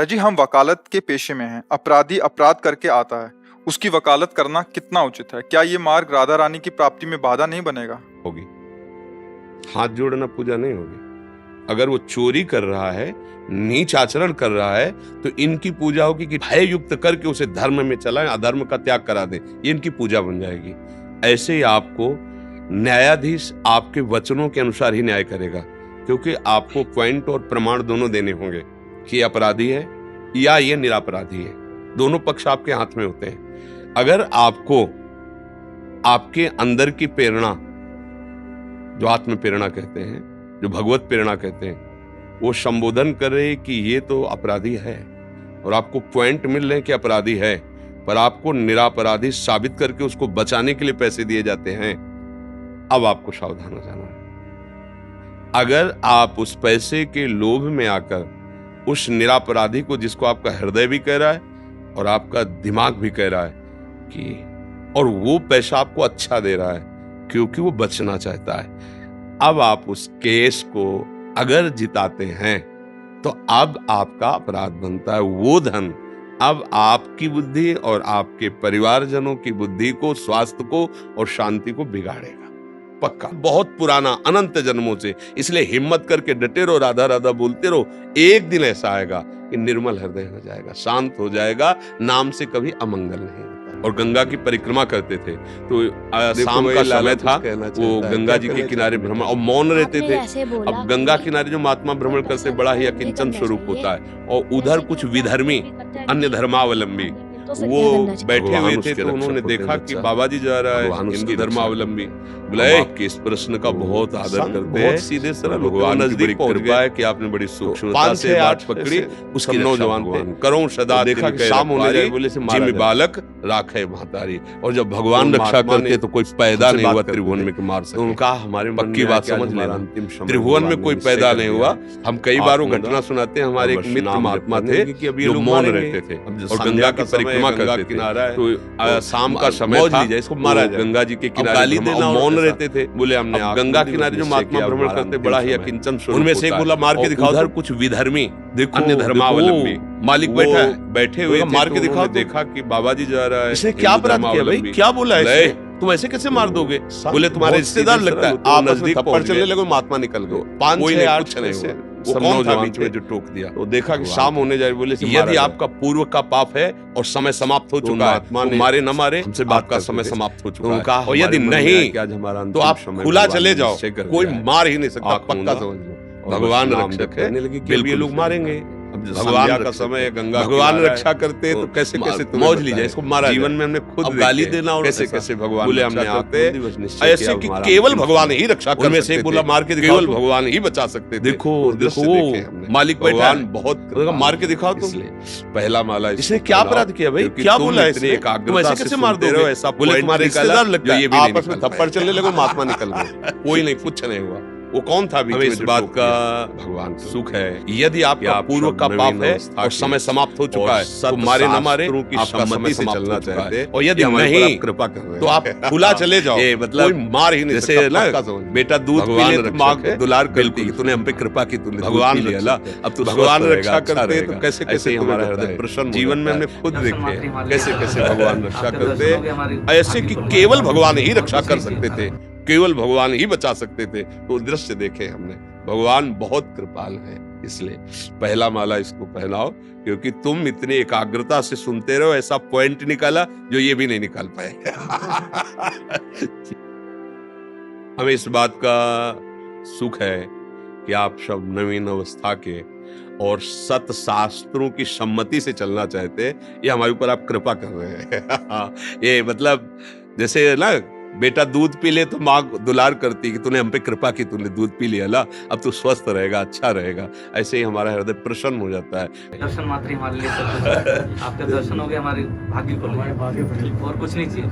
जी हम वकालत के पेशे में हैं। अपराधी अपराध करके आता है, उसकी वकालत करना कितना उचित है? क्या ये मार्ग राधा रानी की प्राप्ति में बाधा नहीं बनेगा? होगी। हाथ जोड़ना पूजा नहीं होगी। अगर वो चोरी कर रहा है, नीच आचरण कर रहा है, तो इनकी पूजा होगी कि भय युक्त करके उसे धर्म में चलाएं, अधर्म का त्याग करा दें। ये इनकी पूजा बन जाएगी। ऐसे ही आपको न्यायाधीश आपके वचनों के अनुसार ही न्याय करेगा, क्योंकि आपको पॉइंट और प्रमाण दोनों देने होंगे कि अपराधी है या ये निरपराधी है। दोनों पक्ष आपके हाथ में होते हैं। अगर आपको आपके अंदर की प्रेरणा, जो आत्म प्रेरणा कहते हैं, जो भगवत प्रेरणा कहते हैं, वो संबोधन कर रहे कि ये तो अपराधी है और आपको पॉइंट मिल रहे हैं कि अपराधी है, पर आपको निरपराधी साबित करके उसको बचाने के लिए पैसे दिए जाते हैं, अब आपको सावधान हो जाना है। अगर आप उस पैसे के लोभ में आकर उस निरपराधी को, जिसको आपका हृदय भी कह रहा है और आपका दिमाग भी कह रहा है कि, और वो पैसा आपको अच्छा दे रहा है क्योंकि वो बचना चाहता है, अब आप उस केस को अगर जिताते हैं तो अब आपका अपराध बनता है। वो धन अब आपकी बुद्धि और आपके परिवारजनों की बुद्धि को, स्वास्थ्य को और शांति को बिगाड़ेगा, पक्का। बहुत पुराना, अनंत जन्मों से। इसलिए हिम्मत करके डटे रहो, राधा राधा बोलते रहो। एक दिन ऐसा आएगा कि निर्मल हृदय हो जाएगा, शांत हो जाएगा, नाम से कभी अमंगल नहीं होता। और गंगा की परिक्रमा करते थे तो शाम का समय था, वो गंगा जी के किनारे भ्रमण और मौन रहते थे। अब गंगा किनारे जो महात्मा भ्रमण करते, बड़ा ही अकिंचन स्वरूप होता है, और उधर कुछ विधर्मी, अन्य धर्मावलंबी वो बैठे हुए थे, तो उन्होंने देखा कि बाबा जी जा रहा है, हिंदू धर्मावलंबी। बोले कि इस प्रश्न का बहुत आदर करते हैं, सीधे सरल भगवान नजदीक पहुंच गए कि आपने बड़ी सूक्ष्मता से बात पकड़ी। उसके नौजवान थे, करो सदा देखा कि शाम होने लगी, बोले से जिम बालक राखे महतारी। और जब भगवान रक्षा करते तो कोई पैदा नहीं हुआ त्रिभुवन में कि मार सके। उनका हमारे पक्की बात समझ लेना, त्रिभुवन में कोई पैदा नहीं हुआ। हम कई बार वो घटना सुनाते हैं। हमारे एक मित्र महात्मा थे जो मौन रहते थे और गंगा की परिक्रमा करते थे, तो शाम का समय था, इसको मारा जाए, गंगा जी के किनारे मौन रहते थे। बोले हमने गंगा किनारे जो महात्मा भ्रमण करते, बड़ा ही अकिंचन स्वरूप, उनमें से एक बोला मार के दिखाओ। उधर कुछ विधर्मी, अन्य धर्मावलंबी मालिक बैठा है, बैठे हुए मार के दिखाओ। देखा कि बाबा जी जा रहा है, इसने क्या अपराध किया भाई, क्या बोला है, तुम ऐसे कैसे मार दोगे? बोले तुम्हारे रिश्तेदार लगता है, आप नजदीक थप्पड़ चलने लगे, महात्मा निकल गए। 5-6-8 नहीं, वो कौन था बीच में जो टोक दिया? तो देखा कि शाम होने जाए, बोले यदि आपका पूर्व का पाप है और समय समाप्त हो चुका है, तो मारे न मारे, हमसे बात का समय समाप्त हो चुका है, और यदि नहीं तो आप खुला चले जाओ, कोई मार ही नहीं सकता, पक्का समझ लो। भगवान रक्षक है, बिल्कुल लोग मारेंगे। भगवान का समय, गंगा भगवान रक्षा करते तो कैसे कैसे मौज ली जाए, इसको मारा। जीवन में हमने खुद गाली देना और कैसे कैसे भगवान बोले हमने आते ऐसे कि केवल भगवान ही रक्षा कर सकते थे। बोला मार के दिखाओ, केवल भगवान ही बचा सकते थे। देखो देखो मालिक बैठा, बहुत मार के दिखाओ। तुम पहला माला, इसने क्या अपराध किया भाई, क्या बोला इसने, तुम ऐसे कैसे मार दोगे? ऐसा बोले तुम्हारे रिश्तेदार लगता है, आपस में थप्पड़ चलने लगे, महात्मा निकल गए, कोई नहीं, कुछ नहीं हुआ। वो कौन था बीच में? इस बात का भगवान सुख है, यदि आपका पूर्व का पाप है और समय समाप्त हो चुका है, तो मारे न मारे, आपका समय से चलना चाहते, और यदि नहीं कृपा कर रहे, तो आप खुला चले जाओ, मतलब कोई मार ही नहीं सकता। बेटा दूध पी ले, माँ दुलार करती, तूने हम पे कृपा की, तूने भगवान लिया, अब तो भगवान रक्षा करते, तो कैसे कैसे हमारा हृदय प्रसन्न। जीवन में हमने खुद देखे कैसे कैसे भगवान रक्षा करते, ऐसे कि केवल भगवान ही रक्षा कर सकते थे, केवल भगवान ही बचा सकते थे। तो दृश्य देखे हमने, भगवान बहुत कृपाल है। इसलिए पहला माला इसको पहनाओ, क्योंकि तुम इतनी एकाग्रता से सुनते रहो, ऐसा पॉइंट निकाला जो ये भी नहीं निकाल पाए। हमें इस बात का सुख है कि आप सब नवीन अवस्था के और सत शास्त्रों की सम्मति से चलना चाहते हैं। ये हमारे ऊपर आप कृपा कर रहे हैं। ये मतलब जैसे ना, बेटा दूध पी ले तो माँ दुलार करती कि तूने हम पे कृपा की, तूने दूध पी लिया ला, अब तू स्वस्थ रहेगा, अच्छा रहेगा। ऐसे ही हमारा हृदय प्रसन्न हो जाता है। दर्शन मात्र हमारे लिए सब कुछ है। आपके दर्शन हो गए, हमारे भाग्य को और कुछ नहीं चाहिए।